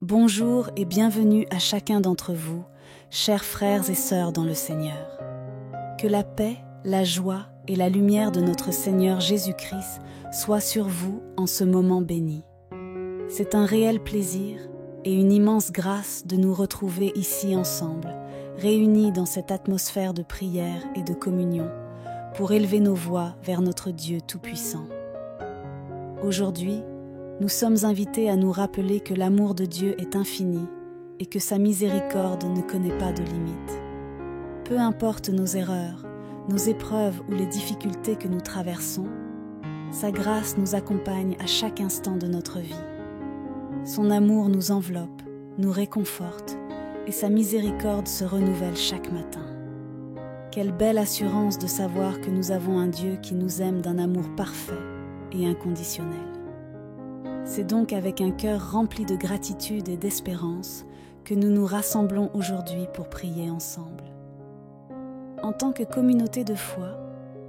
Bonjour et bienvenue à chacun d'entre vous, chers frères et sœurs dans le Seigneur. Que la paix, la joie et la lumière de notre Seigneur Jésus-Christ soient sur vous en ce moment béni. C'est un réel plaisir et une immense grâce de nous retrouver ici ensemble, réunis dans cette atmosphère de prière et de communion, pour élever nos voix vers notre Dieu Tout-Puissant. Aujourd'hui, nous sommes invités à nous rappeler que l'amour de Dieu est infini et que sa miséricorde ne connaît pas de limites. Peu importe nos erreurs, nos épreuves ou les difficultés que nous traversons, sa grâce nous accompagne à chaque instant de notre vie. Son amour nous enveloppe, nous réconforte et sa miséricorde se renouvelle chaque matin. Quelle belle assurance de savoir que nous avons un Dieu qui nous aime d'un amour parfait et inconditionnel. C'est donc avec un cœur rempli de gratitude et d'espérance que nous nous rassemblons aujourd'hui pour prier ensemble. En tant que communauté de foi,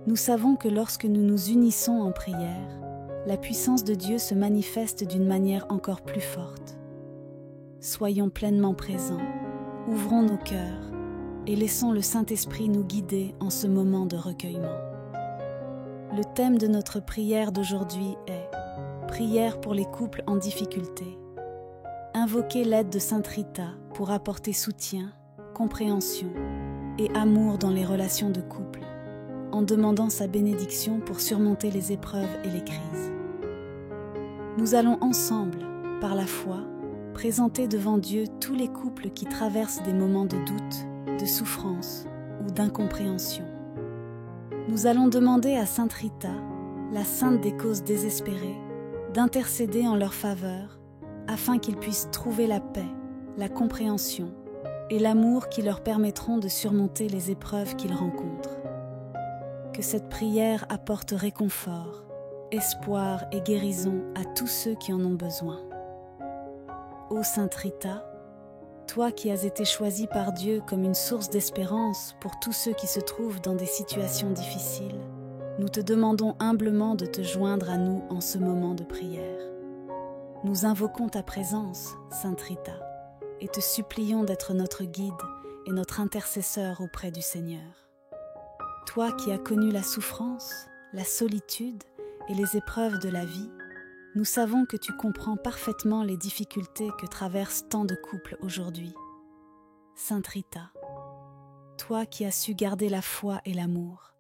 nous savons que lorsque nous nous unissons en prière, la puissance de Dieu se manifeste d'une manière encore plus forte. Soyons pleinement présents, ouvrons nos cœurs et laissons le Saint-Esprit nous guider en ce moment de recueillement. Le thème de notre prière d'aujourd'hui est prière pour les couples en difficulté. Invoquez l'aide de Sainte Rita pour apporter soutien, compréhension et amour dans les relations de couple, en demandant sa bénédiction pour surmonter les épreuves et les crises. Nous allons ensemble, par la foi, présenter devant Dieu tous les couples qui traversent des moments de doute, de souffrance ou d'incompréhension. Nous allons demander à Sainte Rita, la sainte des causes désespérées, d'intercéder en leur faveur afin qu'ils puissent trouver la paix, la compréhension et l'amour qui leur permettront de surmonter les épreuves qu'ils rencontrent. Que cette prière apporte réconfort, espoir et guérison à tous ceux qui en ont besoin. Ô Sainte Rita, toi qui as été choisie par Dieu comme une source d'espérance pour tous ceux qui se trouvent dans des situations difficiles, nous te demandons humblement de te joindre à nous en ce moment de prière. Nous invoquons ta présence, Sainte Rita, et te supplions d'être notre guide et notre intercesseur auprès du Seigneur. Toi qui as connu la souffrance, la solitude et les épreuves de la vie, nous savons que tu comprends parfaitement les difficultés que traversent tant de couples aujourd'hui. Sainte Rita, toi qui as su garder la foi et l'amour,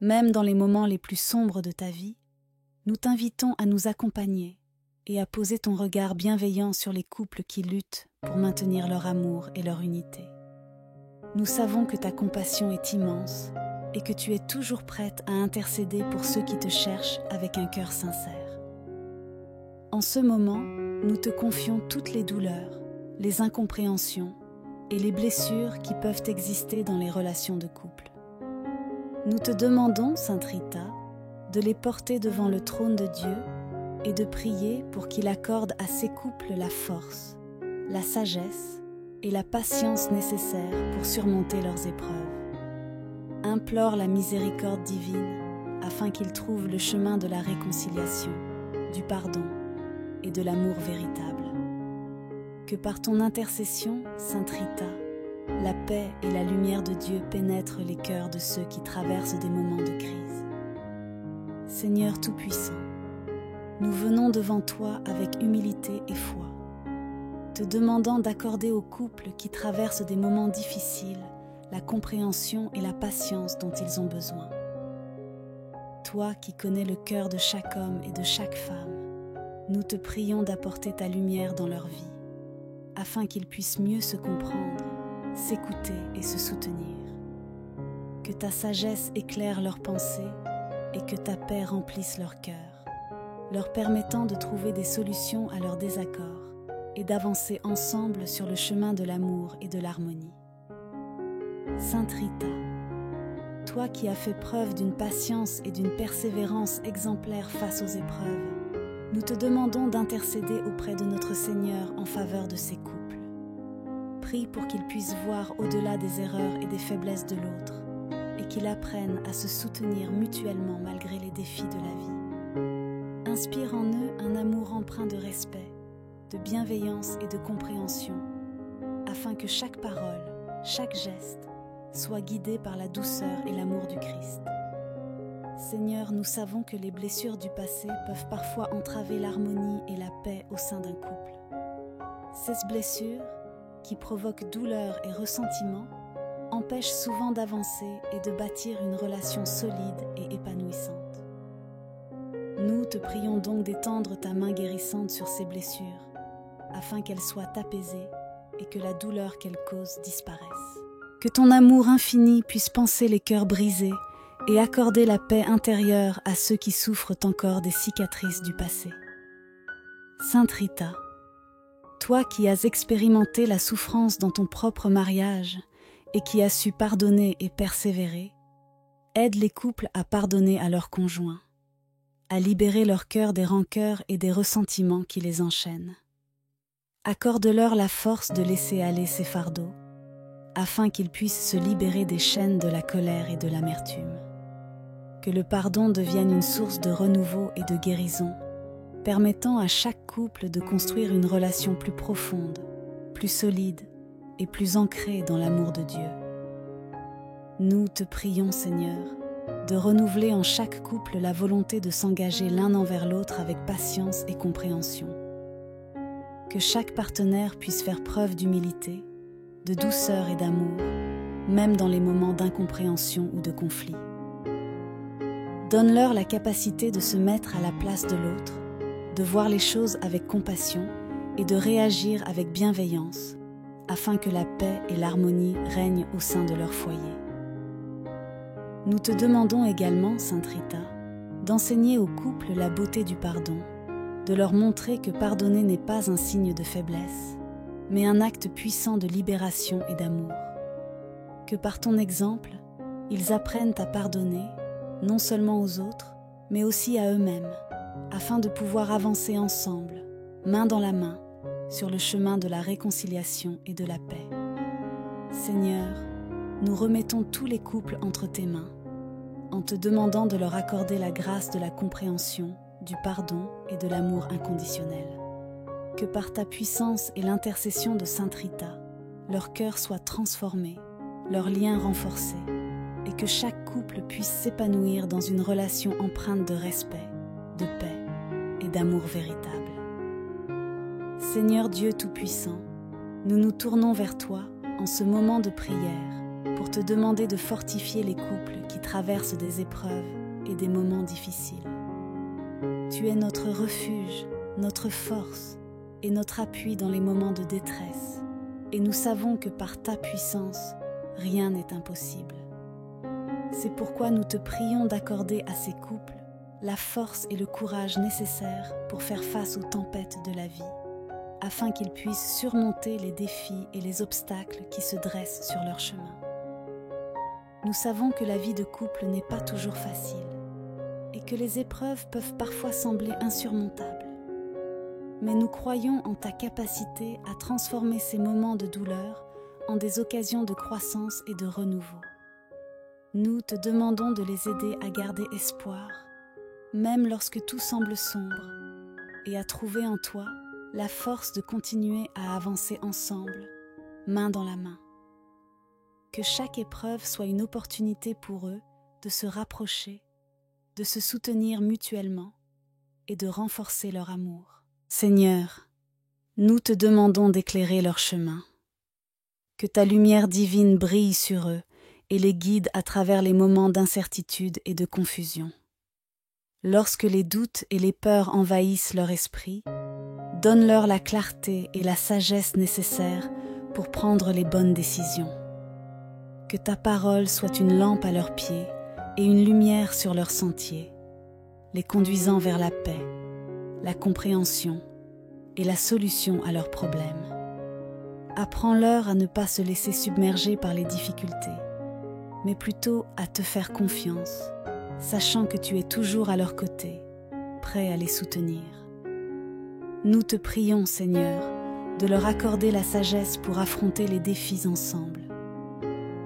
même dans les moments les plus sombres de ta vie, nous t'invitons à nous accompagner et à poser ton regard bienveillant sur les couples qui luttent pour maintenir leur amour et leur unité. Nous savons que ta compassion est immense et que tu es toujours prête à intercéder pour ceux qui te cherchent avec un cœur sincère. En ce moment, nous te confions toutes les douleurs, les incompréhensions et les blessures qui peuvent exister dans les relations de couple. Nous te demandons, Sainte Rita, de les porter devant le trône de Dieu et de prier pour qu'il accorde à ces couples la force, la sagesse et la patience nécessaires pour surmonter leurs épreuves. Implore la miséricorde divine afin qu'ils trouvent le chemin de la réconciliation, du pardon et de l'amour véritable. Que par ton intercession, Sainte Rita, la paix et la lumière de Dieu pénètrent les cœurs de ceux qui traversent des moments de crise. Seigneur Tout-Puissant, nous venons devant toi avec humilité et foi, te demandant d'accorder aux couples qui traversent des moments difficiles la compréhension et la patience dont ils ont besoin. Toi qui connais le cœur de chaque homme et de chaque femme, nous te prions d'apporter ta lumière dans leur vie, afin qu'ils puissent mieux se comprendre, s'écouter et se soutenir. Que ta sagesse éclaire leurs pensées et que ta paix remplisse leur cœur, leur permettant de trouver des solutions à leurs désaccords et d'avancer ensemble sur le chemin de l'amour et de l'harmonie. Sainte Rita, toi qui as fait preuve d'une patience et d'une persévérance exemplaires face aux épreuves, nous te demandons d'intercéder auprès de notre Seigneur en faveur de ces couples. Prie pour qu'ils puissent voir au-delà des erreurs et des faiblesses de l'autre et qu'ils apprennent à se soutenir mutuellement malgré les défis de la vie. Inspire en eux un amour empreint de respect de bienveillance et de compréhension, afin que chaque parole, chaque geste soit guidé par la douceur et l'amour du Christ. Seigneur, nous savons que les blessures du passé peuvent parfois entraver l'harmonie et la paix au sein d'un couple. Ces blessures, qui provoquent douleur et ressentiment, empêchent souvent d'avancer et de bâtir une relation solide et épanouissante. Nous te prions donc d'étendre ta main guérissante sur ces blessures, afin qu'elles soient apaisées et que la douleur qu'elles causent disparaisse. Que ton amour infini puisse panser les cœurs brisés et accorder la paix intérieure à ceux qui souffrent encore des cicatrices du passé. Sainte Rita, toi qui as expérimenté la souffrance dans ton propre mariage et qui as su pardonner et persévérer, aide les couples à pardonner à leurs conjoints, à libérer leur cœur des rancœurs et des ressentiments qui les enchaînent. Accorde-leur la force de laisser aller ces fardeaux, afin qu'ils puissent se libérer des chaînes de la colère et de l'amertume. Que le pardon devienne une source de renouveau et de guérison, permettant à chaque couple de construire une relation plus profonde, plus solide et plus ancrée dans l'amour de Dieu. Nous te prions, Seigneur, de renouveler en chaque couple la volonté de s'engager l'un envers l'autre avec patience et compréhension. Que chaque partenaire puisse faire preuve d'humilité, de douceur et d'amour, même dans les moments d'incompréhension ou de conflit. Donne-leur la capacité de se mettre à la place de l'autre, de voir les choses avec compassion et de réagir avec bienveillance, afin que la paix et l'harmonie règnent au sein de leur foyer. Nous te demandons également, Sainte Rita, d'enseigner aux couples la beauté du pardon, de leur montrer que pardonner n'est pas un signe de faiblesse, mais un acte puissant de libération et d'amour. Que par ton exemple, ils apprennent à pardonner, non seulement aux autres, mais aussi à eux-mêmes, afin de pouvoir avancer ensemble, main dans la main, sur le chemin de la réconciliation et de la paix. Seigneur, nous remettons tous les couples entre tes mains, en te demandant de leur accorder la grâce de la compréhension, du pardon et de l'amour inconditionnel. Que par ta puissance et l'intercession de Sainte Rita, leur cœur soit transformé, leurs liens renforcés, et que chaque couple puisse s'épanouir dans une relation empreinte de respect, de paix et d'amour véritable. Seigneur Dieu Tout-Puissant, nous nous tournons vers toi en ce moment de prière pour te demander de fortifier les couples qui traversent des épreuves et des moments difficiles. Tu es notre refuge, notre force et notre appui dans les moments de détresse, et nous savons que par ta puissance, rien n'est impossible. C'est pourquoi nous te prions d'accorder à ces couples la force et le courage nécessaires pour faire face aux tempêtes de la vie, afin qu'ils puissent surmonter les défis et les obstacles qui se dressent sur leur chemin. Nous savons que la vie de couple n'est pas toujours facile et que les épreuves peuvent parfois sembler insurmontables. Mais nous croyons en ta capacité à transformer ces moments de douleur en des occasions de croissance et de renouveau. Nous te demandons de les aider à garder espoir, même lorsque tout semble sombre, et à trouver en toi la force de continuer à avancer ensemble, main dans la main. Que chaque épreuve soit une opportunité pour eux de se rapprocher, de se soutenir mutuellement et de renforcer leur amour. Seigneur, nous te demandons d'éclairer leur chemin. Que ta lumière divine brille sur eux et les guide à travers les moments d'incertitude et de confusion. Lorsque les doutes et les peurs envahissent leur esprit, donne-leur la clarté et la sagesse nécessaires pour prendre les bonnes décisions. Que ta parole soit une lampe à leurs pieds et une lumière sur leur sentier, les conduisant vers la paix, la compréhension et la solution à leurs problèmes. Apprends-leur à ne pas se laisser submerger par les difficultés, mais plutôt à te faire confiance, sachant que tu es toujours à leur côté, prêt à les soutenir. Nous te prions, Seigneur, de leur accorder la sagesse pour affronter les défis ensemble.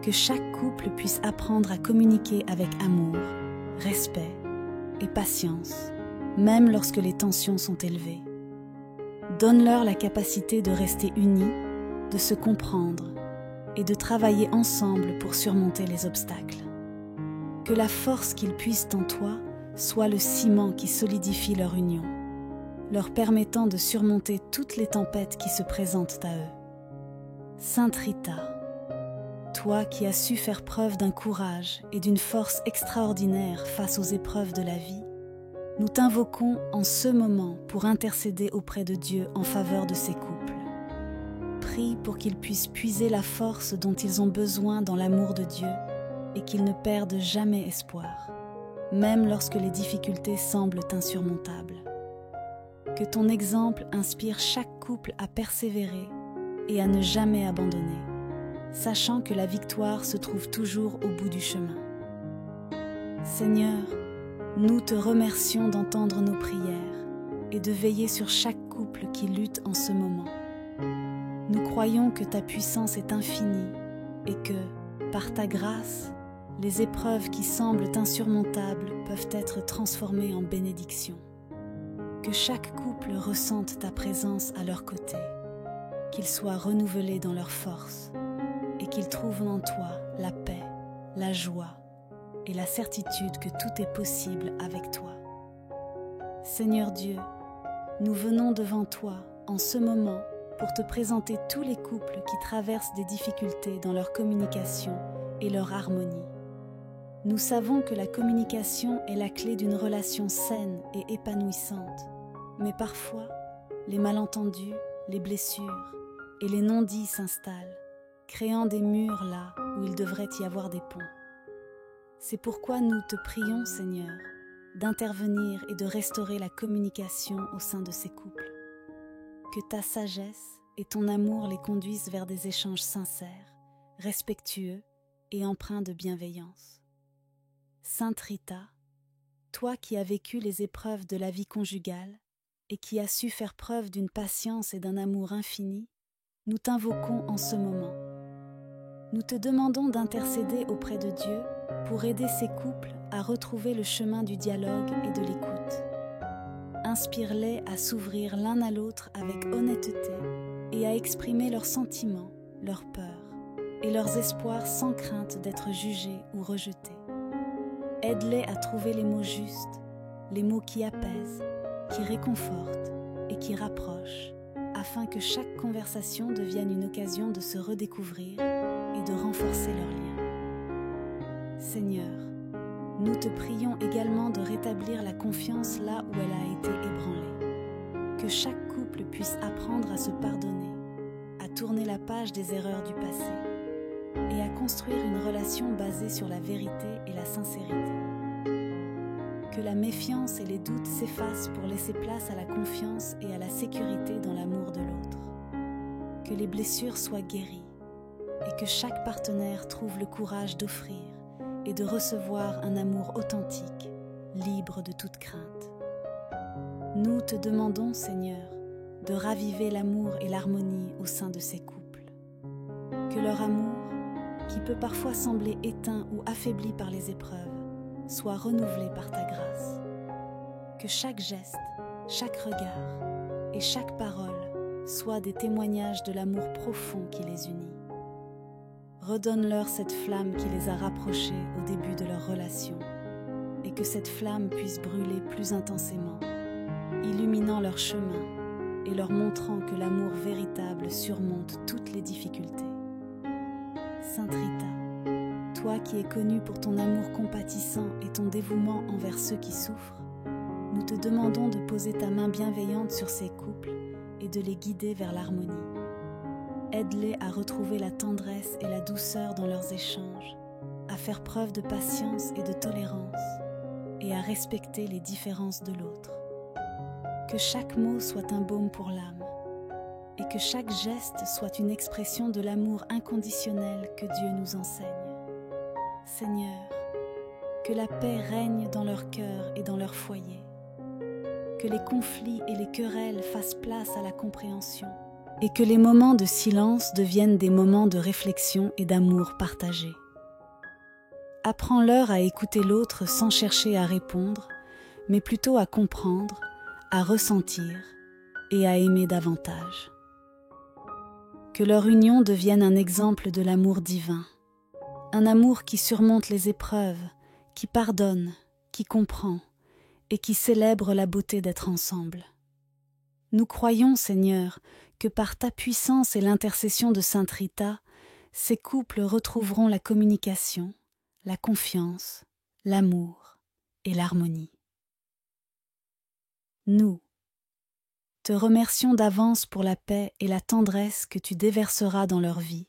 Que chaque couple puisse apprendre à communiquer avec amour, respect et patience, même lorsque les tensions sont élevées. Donne-leur la capacité de rester unis, de se comprendre et de travailler ensemble pour surmonter les obstacles. Que la force qu'ils puissent en toi soit le ciment qui solidifie leur union, leur permettant de surmonter toutes les tempêtes qui se présentent à eux. Sainte Rita, toi qui as su faire preuve d'un courage et d'une force extraordinaire face aux épreuves de la vie, nous t'invoquons en ce moment pour intercéder auprès de Dieu en faveur de ces couples. Prie pour qu'ils puissent puiser la force dont ils ont besoin dans l'amour de Dieu et qu'ils ne perdent jamais espoir, même lorsque les difficultés semblent insurmontables. Que ton exemple inspire chaque couple à persévérer et à ne jamais abandonner, sachant que la victoire se trouve toujours au bout du chemin. Seigneur, nous te remercions d'entendre nos prières et de veiller sur chaque couple qui lutte en ce moment. Nous croyons que ta puissance est infinie et que, par ta grâce, les épreuves qui semblent insurmontables peuvent être transformées en bénédictions. Que chaque couple ressente ta présence à leur côté, qu'ils soient renouvelés dans leur force et qu'ils trouvent en toi la paix, la joie et la certitude que tout est possible avec toi. Seigneur Dieu, nous venons devant toi en ce moment pour te présenter tous les couples qui traversent des difficultés dans leur communication et leur harmonie. Nous savons que la communication est la clé d'une relation saine et épanouissante, mais parfois, les malentendus, les blessures et les non-dits s'installent, créant des murs là où il devrait y avoir des ponts. C'est pourquoi nous te prions, Seigneur, d'intervenir et de restaurer la communication au sein de ces couples. Que ta sagesse et ton amour les conduisent vers des échanges sincères, respectueux et empreints de bienveillance. Sainte Rita, toi qui as vécu les épreuves de la vie conjugale et qui as su faire preuve d'une patience et d'un amour infini, nous t'invoquons en ce moment. Nous te demandons d'intercéder auprès de Dieu pour aider ces couples à retrouver le chemin du dialogue et de l'écoute. Inspire-les à s'ouvrir l'un à l'autre avec honnêteté et à exprimer leurs sentiments, leurs peurs et leurs espoirs sans crainte d'être jugés ou rejetés. Aide-les à trouver les mots justes, les mots qui apaisent, qui réconfortent et qui rapprochent, afin que chaque conversation devienne une occasion de se redécouvrir et de renforcer leurs liens. Seigneur, nous te prions également de rétablir la confiance là où elle a été ébranlée. Que chaque couple puisse apprendre à se pardonner, à tourner la page des erreurs du passé et à construire une relation basée sur la vérité et la sincérité. Que la méfiance et les doutes s'effacent pour laisser place à la confiance et à la sécurité dans l'amour de l'autre. Que les blessures soient guéries et que chaque partenaire trouve le courage d'offrir et de recevoir un amour authentique, libre de toute crainte. Nous te demandons, Seigneur, de raviver l'amour et l'harmonie au sein de ces couples. Que leur amour, qui peut parfois sembler éteint ou affaibli par les épreuves, soit renouvelé par ta grâce. Que chaque geste, chaque regard et chaque parole soient des témoignages de l'amour profond qui les unit. Redonne-leur cette flamme qui les a rapprochés au début de leur relation et que cette flamme puisse brûler plus intensément, illuminant leur chemin et leur montrant que l'amour véritable surmonte toutes les difficultés. Sainte Rita, toi qui es connue pour ton amour compatissant et ton dévouement envers ceux qui souffrent, nous te demandons de poser ta main bienveillante sur ces couples et de les guider vers l'harmonie. Aide-les à retrouver la tendresse et la douceur dans leurs échanges, à faire preuve de patience et de tolérance, et à respecter les différences de l'autre. Que chaque mot soit un baume pour l'âme, et que chaque geste soit une expression de l'amour inconditionnel que Dieu nous enseigne. Seigneur, que la paix règne dans leur cœur et dans leur foyer, que les conflits et les querelles fassent place à la compréhension, et que les moments de silence deviennent des moments de réflexion et d'amour partagé. Apprends-leur à écouter l'autre sans chercher à répondre, mais plutôt à comprendre, à ressentir et à aimer davantage. Que leur union devienne un exemple de l'amour divin, un amour qui surmonte les épreuves, qui pardonne, qui comprend et qui célèbre la beauté d'être ensemble. Nous croyons, Seigneur, que par ta puissance et l'intercession de Sainte Rita, ces couples retrouveront la communication, la confiance, l'amour et l'harmonie. Nous te remercions d'avance pour la paix et la tendresse que tu déverseras dans leur vie,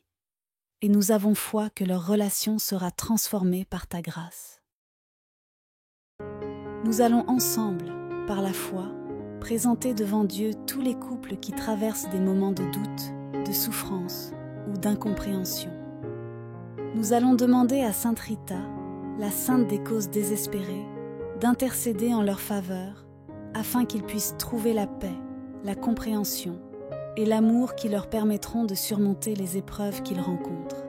et nous avons foi que leur relation sera transformée par ta grâce. Nous allons ensemble, par la foi, présenter devant Dieu tous les couples qui traversent des moments de doute, de souffrance ou d'incompréhension. Nous allons demander à Sainte Rita, la sainte des causes désespérées, d'intercéder en leur faveur afin qu'ils puissent trouver la paix, la compréhension et l'amour qui leur permettront de surmonter les épreuves qu'ils rencontrent.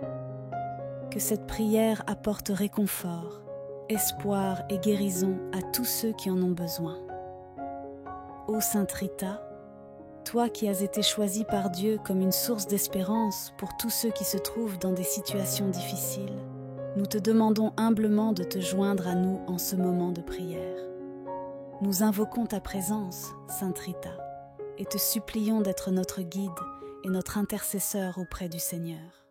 Que cette prière apporte réconfort, espoir et guérison à tous ceux qui en ont besoin. Ô Sainte Rita, toi qui as été choisie par Dieu comme une source d'espérance pour tous ceux qui se trouvent dans des situations difficiles, nous te demandons humblement de te joindre à nous en ce moment de prière. Nous invoquons ta présence, Sainte Rita, et te supplions d'être notre guide et notre intercesseur auprès du Seigneur.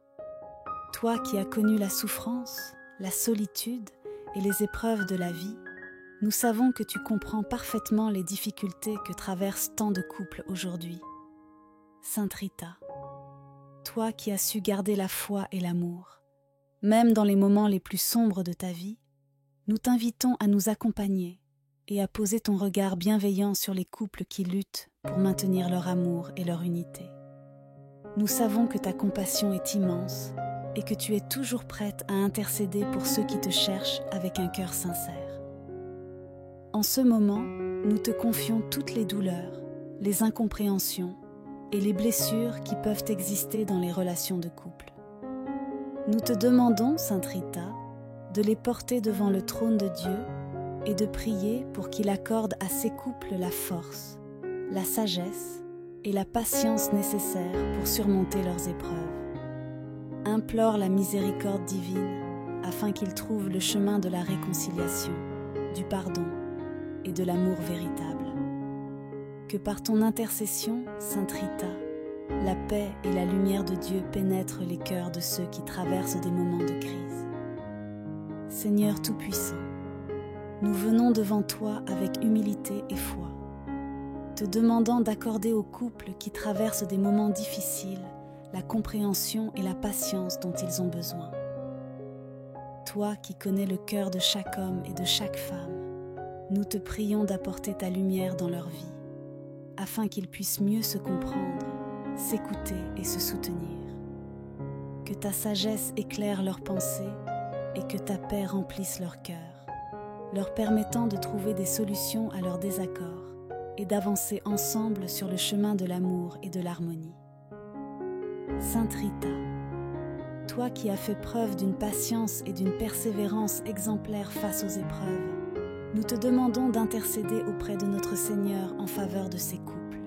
Toi qui as connu la souffrance, la solitude et les épreuves de la vie, nous savons que tu comprends parfaitement les difficultés que traversent tant de couples aujourd'hui. Sainte Rita, toi qui as su garder la foi et l'amour, même dans les moments les plus sombres de ta vie, nous t'invitons à nous accompagner et à poser ton regard bienveillant sur les couples qui luttent pour maintenir leur amour et leur unité. Nous savons que ta compassion est immense et que tu es toujours prête à intercéder pour ceux qui te cherchent avec un cœur sincère. En ce moment, nous te confions toutes les douleurs, les incompréhensions et les blessures qui peuvent exister dans les relations de couple. Nous te demandons, Sainte Rita, de les porter devant le trône de Dieu et de prier pour qu'il accorde à ces couples la force, la sagesse et la patience nécessaires pour surmonter leurs épreuves. Implore la miséricorde divine afin qu'ils trouvent le chemin de la réconciliation, du pardon et de l'amour véritable. Que par ton intercession, Sainte Rita, la paix et la lumière de Dieu pénètrent les cœurs de ceux qui traversent des moments de crise. Seigneur Tout-Puissant, nous venons devant toi avec humilité et foi, te demandant d'accorder aux couples qui traversent des moments difficiles la compréhension et la patience dont ils ont besoin. Toi qui connais le cœur de chaque homme et de chaque femme, nous te prions d'apporter ta lumière dans leur vie, afin qu'ils puissent mieux se comprendre, s'écouter et se soutenir. Que ta sagesse éclaire leurs pensées et que ta paix remplisse leur cœur, leur permettant de trouver des solutions à leurs désaccords et d'avancer ensemble sur le chemin de l'amour et de l'harmonie. Sainte Rita, toi qui as fait preuve d'une patience et d'une persévérance exemplaires face aux épreuves, nous te demandons d'intercéder auprès de notre Seigneur en faveur de ces couples.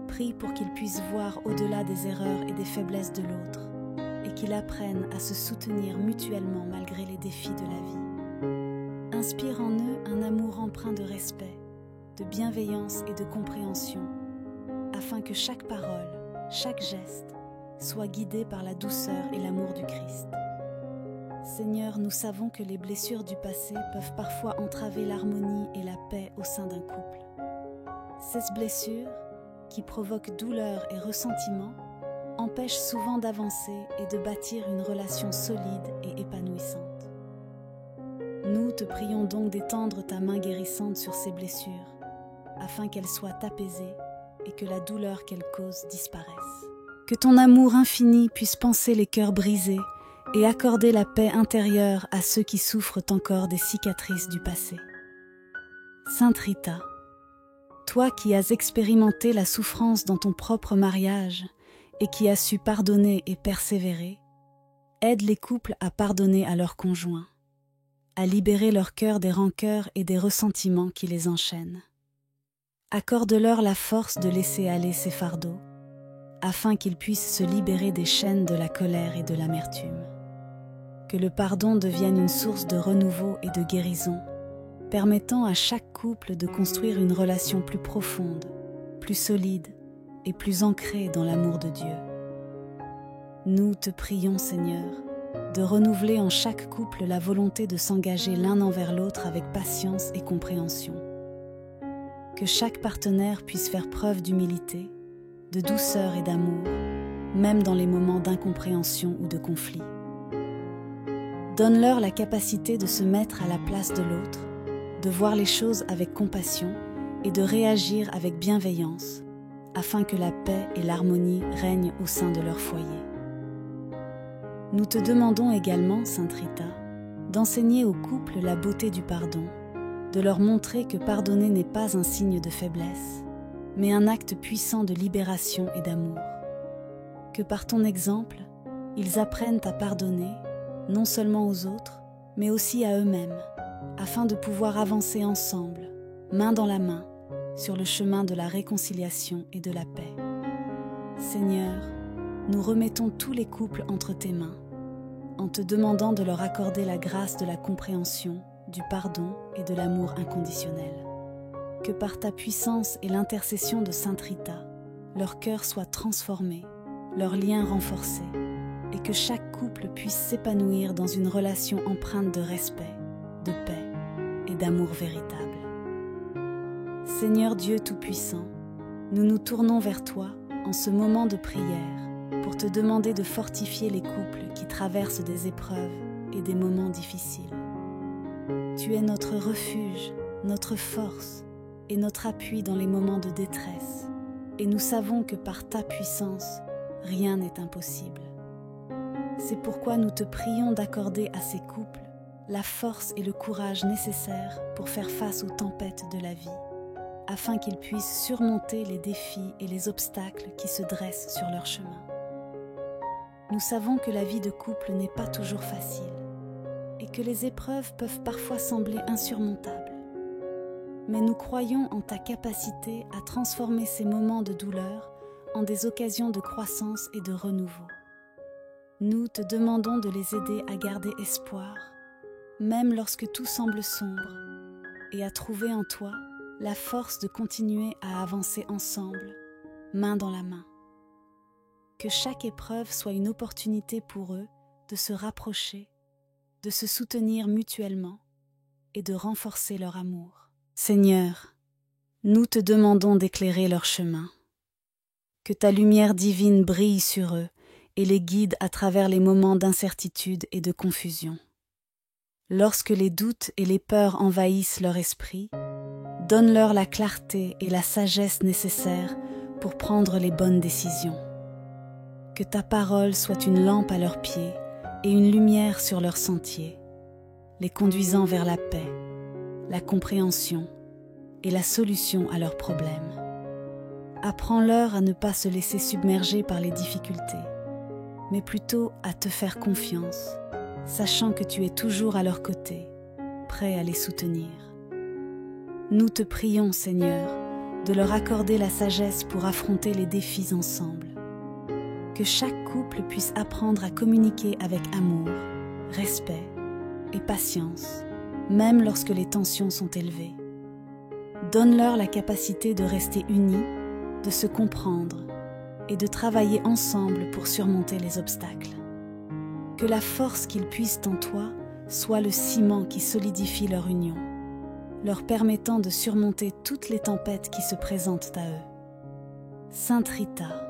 Prie pour qu'ils puissent voir au-delà des erreurs et des faiblesses de l'autre et qu'ils apprennent à se soutenir mutuellement malgré les défis de la vie. Inspire en eux un amour empreint de respect, de bienveillance et de compréhension, afin que chaque parole, chaque geste, soit guidé par la douceur et l'amour du Christ. Seigneur, nous savons que les blessures du passé peuvent parfois entraver l'harmonie et la paix au sein d'un couple. Ces blessures, qui provoquent douleur et ressentiment, empêchent souvent d'avancer et de bâtir une relation solide et épanouissante. Nous te prions donc d'étendre ta main guérissante sur ces blessures, afin qu'elles soient apaisées et que la douleur qu'elles causent disparaisse. Que ton amour infini puisse panser les cœurs brisés et accorder la paix intérieure à ceux qui souffrent encore des cicatrices du passé. Sainte Rita, toi qui as expérimenté la souffrance dans ton propre mariage et qui as su pardonner et persévérer, aide les couples à pardonner à leurs conjoints, à libérer leur cœur des rancœurs et des ressentiments qui les enchaînent. Accorde-leur la force de laisser aller ces fardeaux, afin qu'ils puissent se libérer des chaînes de la colère et de l'amertume. Que le pardon devienne une source de renouveau et de guérison, permettant à chaque couple de construire une relation plus profonde, plus solide et plus ancrée dans l'amour de Dieu. Nous te prions, Seigneur, de renouveler en chaque couple la volonté de s'engager l'un envers l'autre avec patience et compréhension. Que chaque partenaire puisse faire preuve d'humilité, de douceur et d'amour, même dans les moments d'incompréhension ou de conflit. Donne-leur la capacité de se mettre à la place de l'autre, de voir les choses avec compassion et de réagir avec bienveillance, afin que la paix et l'harmonie règnent au sein de leur foyer. Nous te demandons également, Sainte Rita, d'enseigner aux couples la beauté du pardon, de leur montrer que pardonner n'est pas un signe de faiblesse, mais un acte puissant de libération et d'amour. Que par ton exemple, ils apprennent à pardonner, non seulement aux autres, mais aussi à eux-mêmes, afin de pouvoir avancer ensemble, main dans la main, sur le chemin de la réconciliation et de la paix. Seigneur, nous remettons tous les couples entre tes mains, en te demandant de leur accorder la grâce de la compréhension, du pardon et de l'amour inconditionnel. Que par ta puissance et l'intercession de Sainte Rita, leur cœur soit transformé, leurs liens renforcés, et que chaque couple puisse s'épanouir dans une relation empreinte de respect, de paix et d'amour véritable. Seigneur Dieu Tout-Puissant, nous nous tournons vers toi en ce moment de prière pour te demander de fortifier les couples qui traversent des épreuves et des moments difficiles. Tu es notre refuge, notre force et notre appui dans les moments de détresse, et nous savons que par ta puissance, rien n'est impossible. C'est pourquoi nous te prions d'accorder à ces couples la force et le courage nécessaires pour faire face aux tempêtes de la vie, afin qu'ils puissent surmonter les défis et les obstacles qui se dressent sur leur chemin. Nous savons que la vie de couple n'est pas toujours facile et que les épreuves peuvent parfois sembler insurmontables. Mais nous croyons en ta capacité à transformer ces moments de douleur en des occasions de croissance et de renouveau. Nous te demandons de les aider à garder espoir, même lorsque tout semble sombre, et à trouver en toi la force de continuer à avancer ensemble, main dans la main. Que chaque épreuve soit une opportunité pour eux de se rapprocher, de se soutenir mutuellement et de renforcer leur amour. Seigneur, nous te demandons d'éclairer leur chemin. Que ta lumière divine brille sur eux et les guide à travers les moments d'incertitude et de confusion. Lorsque les doutes et les peurs envahissent leur esprit, donne-leur la clarté et la sagesse nécessaires pour prendre les bonnes décisions. Que ta parole soit une lampe à leurs pieds et une lumière sur leur sentier, les conduisant vers la paix, la compréhension et la solution à leurs problèmes. Apprends-leur à ne pas se laisser submerger par les difficultés, mais plutôt à te faire confiance, sachant que tu es toujours à leur côté, prêt à les soutenir. Nous te prions, Seigneur, de leur accorder la sagesse pour affronter les défis ensemble. Que chaque couple puisse apprendre à communiquer avec amour, respect et patience, même lorsque les tensions sont élevées. Donne-leur la capacité de rester unis, de se comprendre et de travailler ensemble pour surmonter les obstacles. Que la force qu'ils puissent en toi soit le ciment qui solidifie leur union, leur permettant de surmonter toutes les tempêtes qui se présentent à eux. Sainte Rita,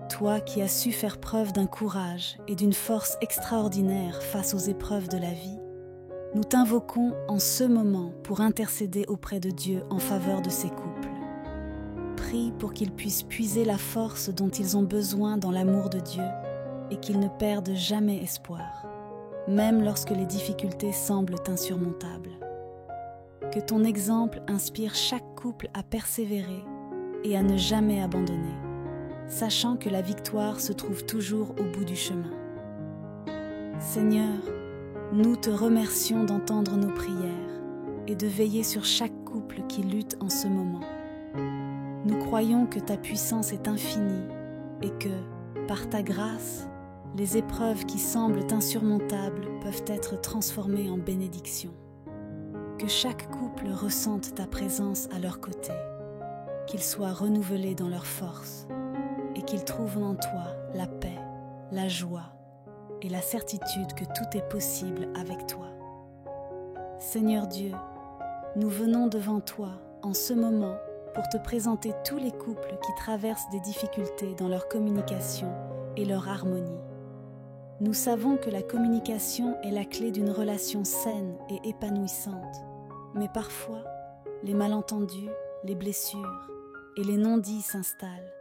toi qui as su faire preuve d'un courage et d'une force extraordinaire face aux épreuves de la vie, nous t'invoquons en ce moment pour intercéder auprès de Dieu en faveur de ces couples. Prie pour qu'ils puissent puiser la force dont ils ont besoin dans l'amour de Dieu et qu'ils ne perdent jamais espoir, même lorsque les difficultés semblent insurmontables. Que ton exemple inspire chaque couple à persévérer et à ne jamais abandonner, sachant que la victoire se trouve toujours au bout du chemin. Seigneur, nous te remercions d'entendre nos prières et de veiller sur chaque couple qui lutte en ce moment, Nous croyons que ta puissance est infinie et que, par ta grâce, les épreuves qui semblent insurmontables peuvent être transformées en bénédictions. Que chaque couple ressente ta présence à leur côté, qu'ils soient renouvelés dans leur force et qu'ils trouvent en toi la paix, la joie et la certitude que tout est possible avec toi. Seigneur Dieu, nous venons devant toi en ce moment pour te présenter tous les couples qui traversent des difficultés dans leur communication et leur harmonie. Nous savons que la communication est la clé d'une relation saine et épanouissante, mais parfois, les malentendus, les blessures et les non-dits s'installent,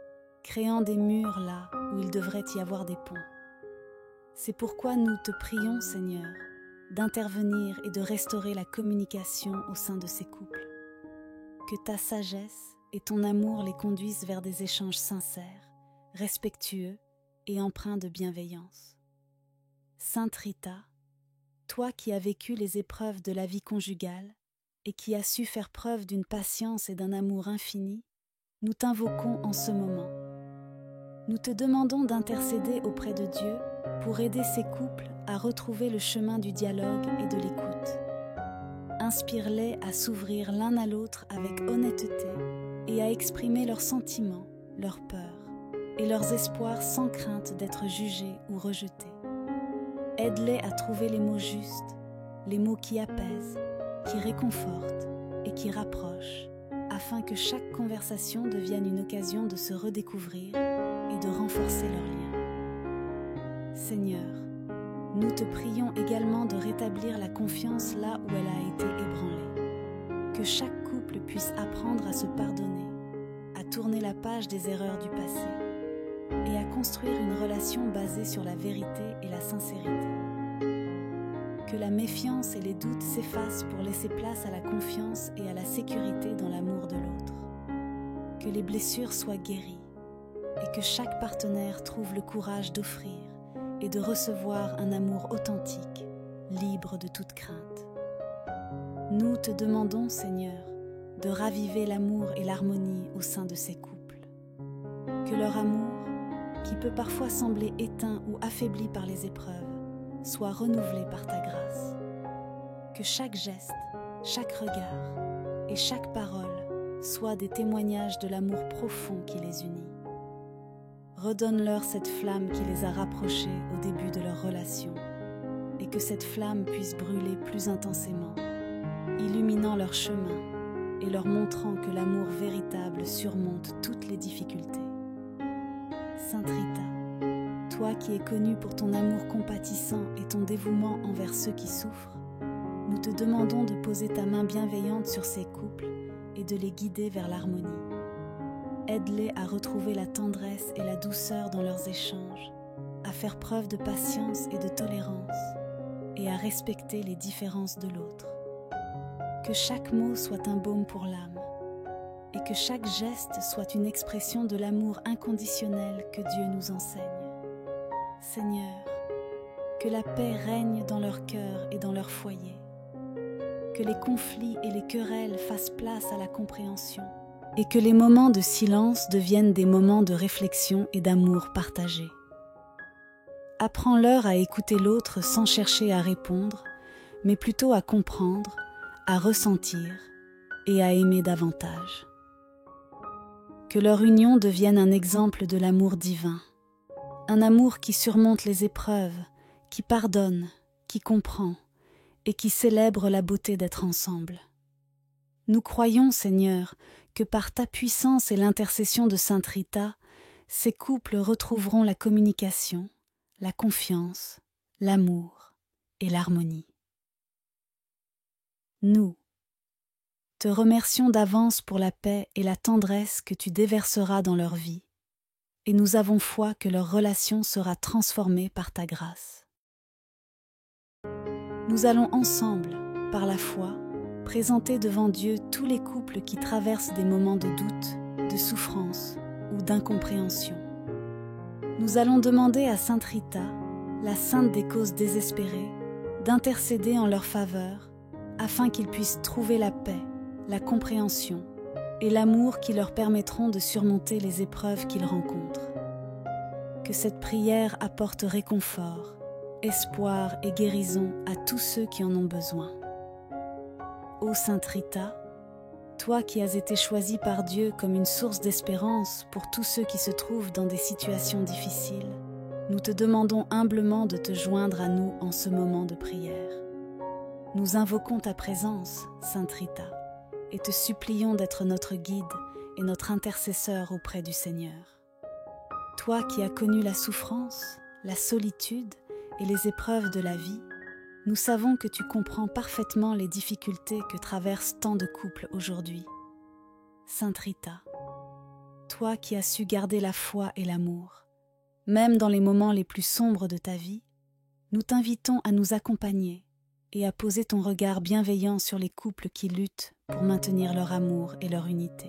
créant des murs là où il devrait y avoir des ponts. C'est pourquoi nous te prions, Seigneur, d'intervenir et de restaurer la communication au sein de ces couples. Que ta sagesse et ton amour les conduisent vers des échanges sincères, respectueux et empreints de bienveillance. Sainte Rita, toi qui as vécu les épreuves de la vie conjugale et qui as su faire preuve d'une patience et d'un amour infini, nous t'invoquons en ce moment. Nous te demandons d'intercéder auprès de Dieu pour aider ces couples à retrouver le chemin du dialogue et de l'écoute. Inspire-les à s'ouvrir l'un à l'autre avec honnêteté et à exprimer leurs sentiments, leurs peurs et leurs espoirs sans crainte d'être jugés ou rejetés. Aide-les à trouver les mots justes, les mots qui apaisent, qui réconfortent et qui rapprochent, afin que chaque conversation devienne une occasion de se redécouvrir et de renforcer leurs liens. Seigneur, nous te prions également de rétablir la confiance là où elle a été ébranlée. Que chaque couple puisse apprendre à se pardonner, à tourner la page des erreurs du passé et à construire une relation basée sur la vérité et la sincérité. Que la méfiance et les doutes s'effacent pour laisser place à la confiance et à la sécurité dans l'amour de l'autre. Que les blessures soient guéries et que chaque partenaire trouve le courage d'offrir et de recevoir un amour authentique, libre de toute crainte. Nous te demandons, Seigneur, de raviver l'amour et l'harmonie au sein de ces couples. Que leur amour, qui peut parfois sembler éteint ou affaibli par les épreuves, soit renouvelé par ta grâce. Que chaque geste, chaque regard et chaque parole soient des témoignages de l'amour profond qui les unit. Redonne-leur cette flamme qui les a rapprochés au début de leur relation et que cette flamme puisse brûler plus intensément, illuminant leur chemin et leur montrant que l'amour véritable surmonte toutes les difficultés. Sainte Rita, toi qui es connue pour ton amour compatissant et ton dévouement envers ceux qui souffrent, nous te demandons de poser ta main bienveillante sur ces couples et de les guider vers l'harmonie. Aide-les à retrouver la tendresse et la douceur dans leurs échanges, à faire preuve de patience et de tolérance, et à respecter les différences de l'autre. Que chaque mot soit un baume pour l'âme, et que chaque geste soit une expression de l'amour inconditionnel que Dieu nous enseigne. Seigneur, que la paix règne dans leur cœur et dans leur foyer, que les conflits et les querelles fassent place à la compréhension, et que les moments de silence deviennent des moments de réflexion et d'amour partagé. Apprends-leur à écouter l'autre sans chercher à répondre, mais plutôt à comprendre, à ressentir et à aimer davantage. Que leur union devienne un exemple de l'amour divin, un amour qui surmonte les épreuves, qui pardonne, qui comprend et qui célèbre la beauté d'être ensemble. Nous croyons, Seigneur, que par ta puissance et l'intercession de Sainte Rita, ces couples retrouveront la communication, la confiance, l'amour et l'harmonie. Nous te remercions d'avance pour la paix et la tendresse que tu déverseras dans leur vie, et nous avons foi que leur relation sera transformée par ta grâce. Nous allons ensemble, par la foi, présenter devant Dieu tous les couples qui traversent des moments de doute, de souffrance ou d'incompréhension. Nous allons demander à Sainte Rita, la sainte des causes désespérées, d'intercéder en leur faveur afin qu'ils puissent trouver la paix, la compréhension et l'amour qui leur permettront de surmonter les épreuves qu'ils rencontrent. Que cette prière apporte réconfort, espoir et guérison à tous ceux qui en ont besoin. Ô Sainte Rita, toi qui as été choisie par Dieu comme une source d'espérance pour tous ceux qui se trouvent dans des situations difficiles, nous te demandons humblement de te joindre à nous en ce moment de prière. Nous invoquons ta présence, Sainte Rita, et te supplions d'être notre guide et notre intercesseur auprès du Seigneur. Toi qui as connu la souffrance, la solitude et les épreuves de la vie, nous savons que tu comprends parfaitement les difficultés que traversent tant de couples aujourd'hui. Sainte Rita, toi qui as su garder la foi et l'amour, même dans les moments les plus sombres de ta vie, nous t'invitons à nous accompagner et à poser ton regard bienveillant sur les couples qui luttent pour maintenir leur amour et leur unité.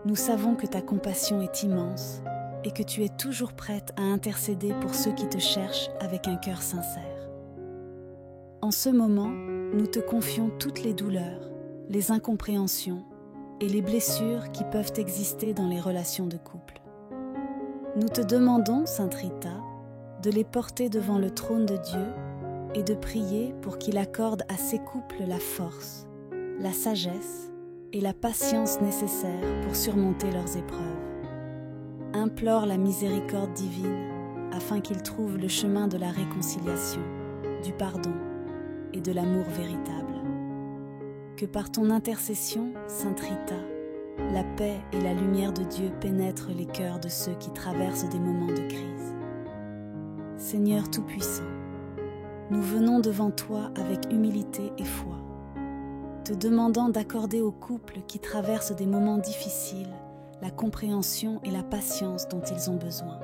Nous savons que ta compassion est immense et que tu es toujours prête à intercéder pour ceux qui te cherchent avec un cœur sincère. En ce moment, nous te confions toutes les douleurs, les incompréhensions et les blessures qui peuvent exister dans les relations de couple. Nous te demandons, Sainte Rita, de les porter devant le trône de Dieu et de prier pour qu'il accorde à ces couples la force, la sagesse et la patience nécessaires pour surmonter leurs épreuves. Implore la miséricorde divine afin qu'ils trouvent le chemin de la réconciliation, du pardon et de l'amour véritable. Que par ton intercession, Sainte Rita, la paix et la lumière de Dieu pénètrent les cœurs de ceux qui traversent des moments de crise. Seigneur Tout-Puissant, nous venons devant toi avec humilité et foi, te demandant d'accorder aux couples qui traversent des moments difficiles la compréhension et la patience dont ils ont besoin.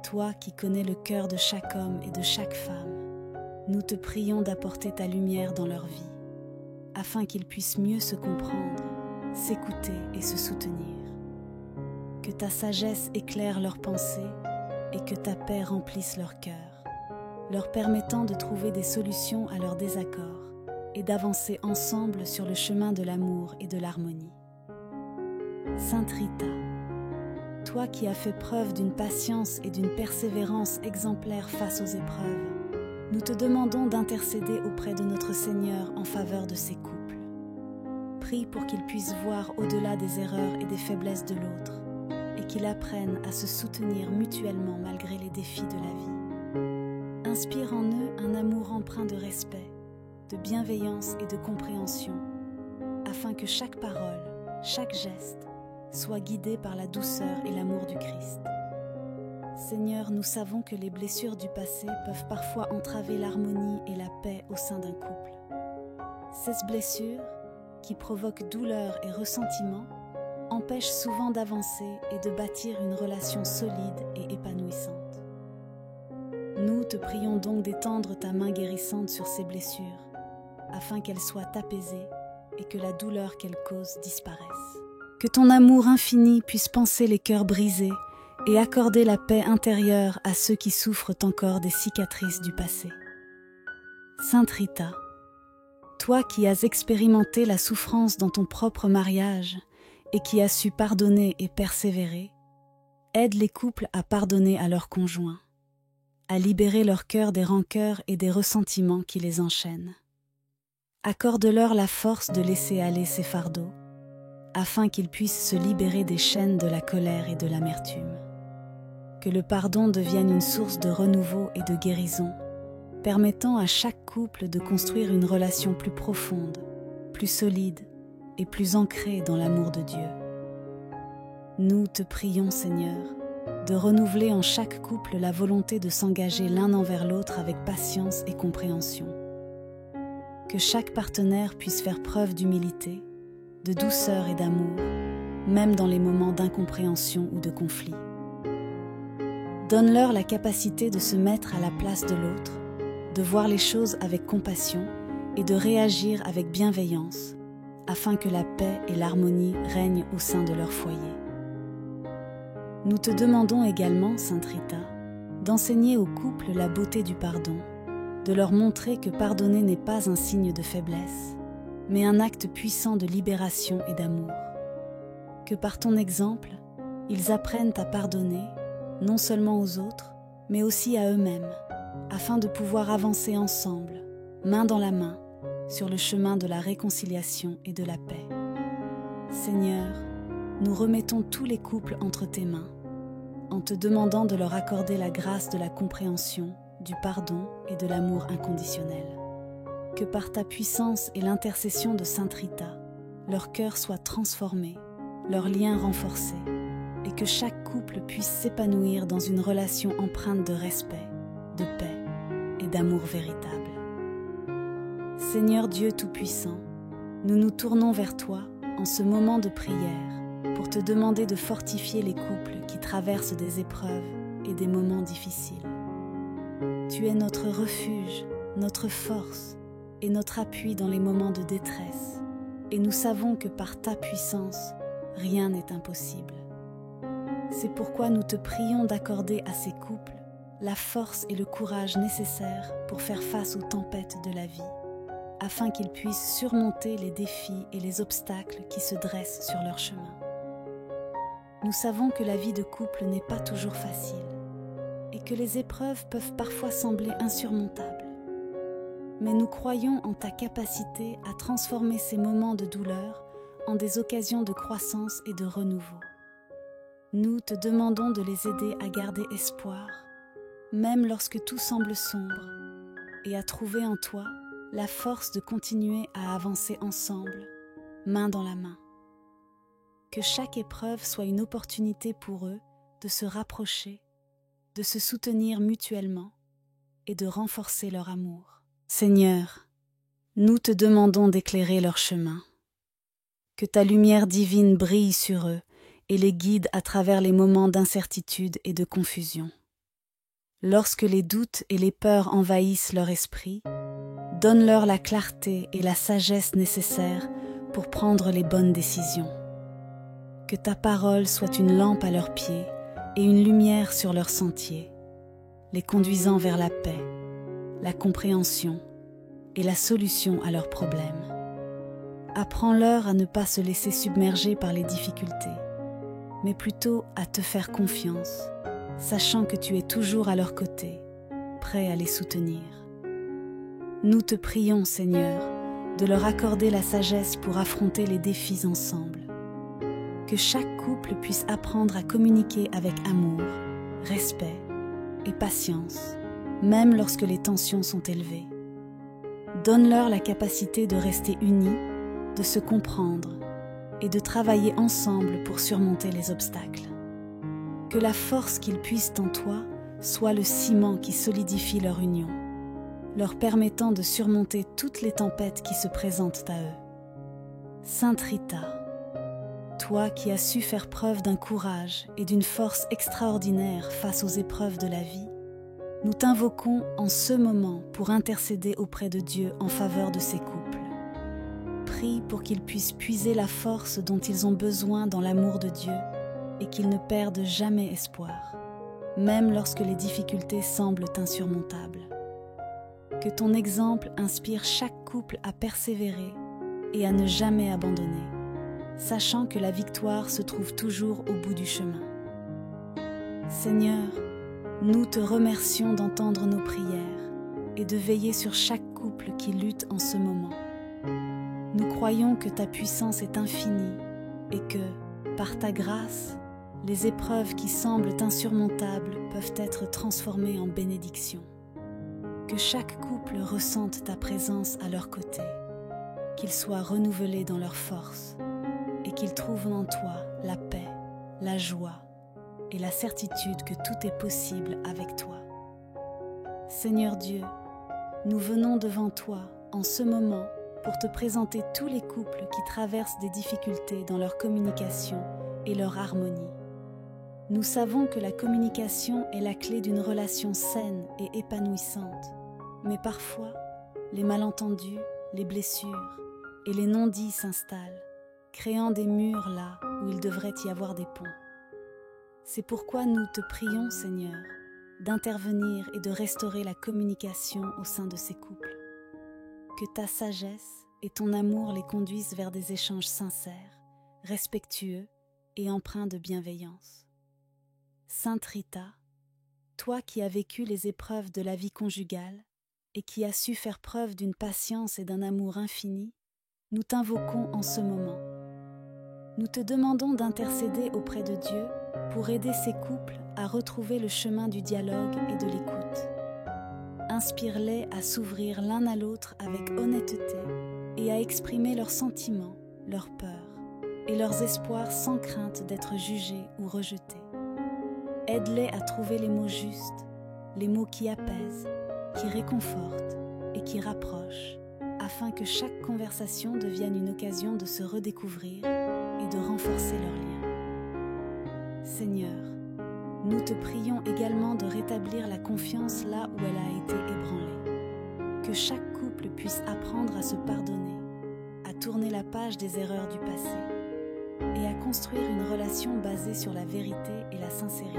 Toi qui connais le cœur de chaque homme et de chaque femme, nous te prions d'apporter ta lumière dans leur vie, afin qu'ils puissent mieux se comprendre, s'écouter et se soutenir. Que ta sagesse éclaire leurs pensées et que ta paix remplisse leur cœur, leur permettant de trouver des solutions à leurs désaccords et d'avancer ensemble sur le chemin de l'amour et de l'harmonie. Sainte Rita, toi qui as fait preuve d'une patience et d'une persévérance exemplaires face aux épreuves, nous te demandons d'intercéder auprès de notre Seigneur en faveur de ces couples. Prie pour qu'ils puissent voir au-delà des erreurs et des faiblesses de l'autre et qu'ils apprennent à se soutenir mutuellement malgré les défis de la vie. Inspire en eux un amour empreint de respect, de bienveillance et de compréhension, afin que chaque parole, chaque geste, soit guidé par la douceur et l'amour du Christ. Seigneur, nous savons que les blessures du passé peuvent parfois entraver l'harmonie et la paix au sein d'un couple. Ces blessures, qui provoquent douleur et ressentiment, empêchent souvent d'avancer et de bâtir une relation solide et épanouissante. Nous te prions donc d'étendre ta main guérissante sur ces blessures, afin qu'elles soient apaisées et que la douleur qu'elles causent disparaisse. Que ton amour infini puisse panser les cœurs brisés et accorder la paix intérieure à ceux qui souffrent encore des cicatrices du passé. Sainte Rita, toi qui as expérimenté la souffrance dans ton propre mariage et qui as su pardonner et persévérer, aide les couples à pardonner à leurs conjoints, à libérer leur cœur des rancœurs et des ressentiments qui les enchaînent. Accorde-leur la force de laisser aller ces fardeaux, afin qu'ils puissent se libérer des chaînes de la colère et de l'amertume. Que le pardon devienne une source de renouveau et de guérison, permettant à chaque couple de construire une relation plus profonde, plus solide et plus ancrée dans l'amour de Dieu. Nous te prions, Seigneur, de renouveler en chaque couple la volonté de s'engager l'un envers l'autre avec patience et compréhension. Que chaque partenaire puisse faire preuve d'humilité, de douceur et d'amour, même dans les moments d'incompréhension ou de conflit. Donne-leur la capacité de se mettre à la place de l'autre, de voir les choses avec compassion et de réagir avec bienveillance, afin que la paix et l'harmonie règnent au sein de leur foyer. Nous te demandons également, Sainte Rita, d'enseigner aux couples la beauté du pardon, de leur montrer que pardonner n'est pas un signe de faiblesse, mais un acte puissant de libération et d'amour. Que par ton exemple, ils apprennent à pardonner, non seulement aux autres, mais aussi à eux-mêmes, afin de pouvoir avancer ensemble, main dans la main, sur le chemin de la réconciliation et de la paix. Seigneur, nous remettons tous les couples entre tes mains, en te demandant de leur accorder la grâce de la compréhension, du pardon et de l'amour inconditionnel. Que par ta puissance et l'intercession de Sainte Rita, leur cœur soit transformé, leurs liens renforcés, et que chaque couple puisse s'épanouir dans une relation empreinte de respect, de paix et d'amour véritable. Seigneur Dieu Tout-Puissant, nous nous tournons vers toi en ce moment de prière pour te demander de fortifier les couples qui traversent des épreuves et des moments difficiles. Tu es notre refuge, notre force et notre appui dans les moments de détresse, et nous savons que par ta puissance, rien n'est impossible. C'est pourquoi nous te prions d'accorder à ces couples la force et le courage nécessaires pour faire face aux tempêtes de la vie, afin qu'ils puissent surmonter les défis et les obstacles qui se dressent sur leur chemin. Nous savons que la vie de couple n'est pas toujours facile et que les épreuves peuvent parfois sembler insurmontables. Mais nous croyons en ta capacité à transformer ces moments de douleur en des occasions de croissance et de renouveau. Nous te demandons de les aider à garder espoir, même lorsque tout semble sombre, et à trouver en toi la force de continuer à avancer ensemble, main dans la main. Que chaque épreuve soit une opportunité pour eux de se rapprocher, de se soutenir mutuellement et de renforcer leur amour. Seigneur, nous te demandons d'éclairer leur chemin. Que ta lumière divine brille sur eux et les guide à travers les moments d'incertitude et de confusion. Lorsque les doutes et les peurs envahissent leur esprit, donne-leur la clarté et la sagesse nécessaires pour prendre les bonnes décisions. Que ta parole soit une lampe à leurs pieds et une lumière sur leur sentier, les conduisant vers la paix, la compréhension et la solution à leurs problèmes. Apprends-leur à ne pas se laisser submerger par les difficultés, mais plutôt à te faire confiance, sachant que tu es toujours à leur côté, prêt à les soutenir. Nous te prions, Seigneur, de leur accorder la sagesse pour affronter les défis ensemble. Que chaque couple puisse apprendre à communiquer avec amour, respect et patience, même lorsque les tensions sont élevées. Donne-leur la capacité de rester unis, de se comprendre et de travailler ensemble pour surmonter les obstacles. Que la force qu'ils puissent en toi soit le ciment qui solidifie leur union, leur permettant de surmonter toutes les tempêtes qui se présentent à eux. Sainte Rita, toi qui as su faire preuve d'un courage et d'une force extraordinaire face aux épreuves de la vie, nous t'invoquons en ce moment pour intercéder auprès de Dieu en faveur de ces couples. Prie pour qu'ils puissent puiser la force dont ils ont besoin dans l'amour de Dieu et qu'ils ne perdent jamais espoir, même lorsque les difficultés semblent insurmontables. Que ton exemple inspire chaque couple à persévérer et à ne jamais abandonner, sachant que la victoire se trouve toujours au bout du chemin. Seigneur, nous te remercions d'entendre nos prières et de veiller sur chaque couple qui lutte en ce moment. Nous croyons que ta puissance est infinie et que, par ta grâce, les épreuves qui semblent insurmontables peuvent être transformées en bénédictions. Que chaque couple ressente ta présence à leur côté, qu'ils soient renouvelés dans leur force et qu'ils trouvent en toi la paix, la joie et la certitude que tout est possible avec toi. Seigneur Dieu, nous venons devant toi en ce moment pour te présenter tous les couples qui traversent des difficultés dans leur communication et leur harmonie. Nous savons que la communication est la clé d'une relation saine et épanouissante, mais parfois, les malentendus, les blessures et les non-dits s'installent, créant des murs là où il devrait y avoir des ponts. C'est pourquoi nous te prions, Seigneur, d'intervenir et de restaurer la communication au sein de ces couples. Que ta sagesse et ton amour les conduisent vers des échanges sincères, respectueux et empreints de bienveillance. Sainte Rita, toi qui as vécu les épreuves de la vie conjugale et qui as su faire preuve d'une patience et d'un amour infini, nous t'invoquons en ce moment. Nous te demandons d'intercéder auprès de Dieu pour aider ces couples à retrouver le chemin du dialogue et de l'écoute. Inspire-les à s'ouvrir l'un à l'autre avec honnêteté et à exprimer leurs sentiments, leurs peurs et leurs espoirs sans crainte d'être jugés ou rejetés. Aide-les à trouver les mots justes, les mots qui apaisent, qui réconfortent et qui rapprochent, afin que chaque conversation devienne une occasion de se redécouvrir et de renforcer leurs liens. Seigneur, nous te prions également de rétablir la confiance là où elle a été ébranlée, que chaque couple puisse apprendre à se pardonner, à tourner la page des erreurs du passé et à construire une relation basée sur la vérité et la sincérité.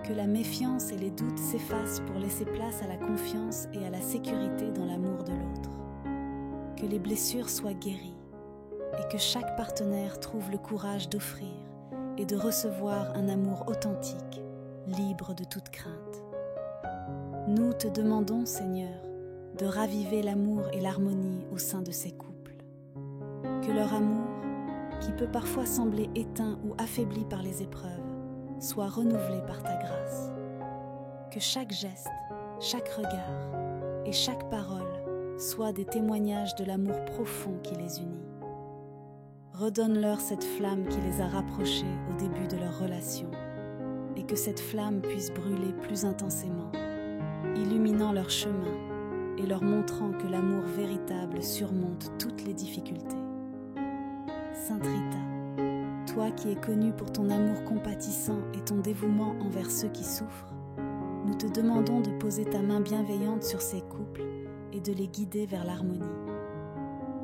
Que la méfiance et les doutes s'effacent pour laisser place à la confiance et à la sécurité dans l'amour de l'autre. Que les blessures soient guéries et que chaque partenaire trouve le courage d'offrir et de recevoir un amour authentique, libre de toute crainte. Nous te demandons, Seigneur, de raviver l'amour et l'harmonie au sein de ces couples. Que leur amour, qui peut parfois sembler éteint ou affaibli par les épreuves, soit renouvelé par ta grâce. Que chaque geste, chaque regard et chaque parole soient des témoignages de l'amour profond qui les unit. Redonne-leur cette flamme qui les a rapprochés au début de leur relation et que cette flamme puisse brûler plus intensément, illuminant leur chemin et leur montrant que l'amour véritable surmonte toutes les difficultés. Sainte Rita, toi qui es connue pour ton amour compatissant et ton dévouement envers ceux qui souffrent, nous te demandons de poser ta main bienveillante sur ces couples et de les guider vers l'harmonie.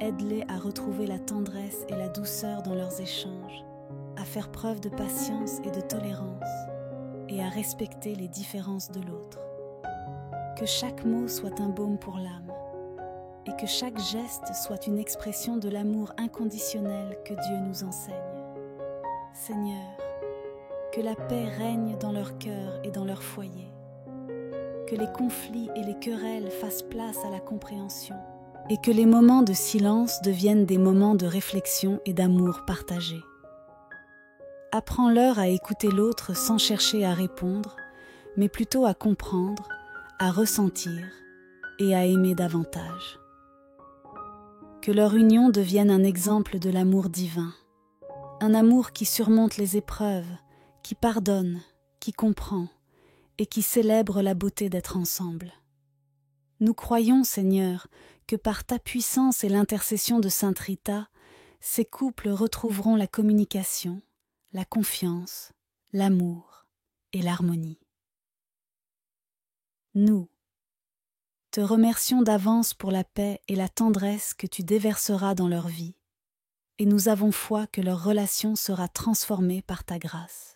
Aide-les à retrouver la tendresse et la douceur dans leurs échanges, à faire preuve de patience et de tolérance, et à respecter les différences de l'autre. Que chaque mot soit un baume pour l'âme, et que chaque geste soit une expression de l'amour inconditionnel que Dieu nous enseigne. Seigneur, que la paix règne dans leur cœur et dans leur foyer, que les conflits et les querelles fassent place à la compréhension, et que les moments de silence deviennent des moments de réflexion et d'amour partagé. Apprends-leur à écouter l'autre sans chercher à répondre, mais plutôt à comprendre, à ressentir et à aimer davantage. Que leur union devienne un exemple de l'amour divin, un amour qui surmonte les épreuves, qui pardonne, qui comprend et qui célèbre la beauté d'être ensemble. Nous croyons, Seigneur, que par ta puissance et l'intercession de Sainte Rita, ces couples retrouveront la communication, la confiance, l'amour et l'harmonie. Nous te remercions d'avance pour la paix et la tendresse que tu déverseras dans leur vie, et nous avons foi que leur relation sera transformée par ta grâce.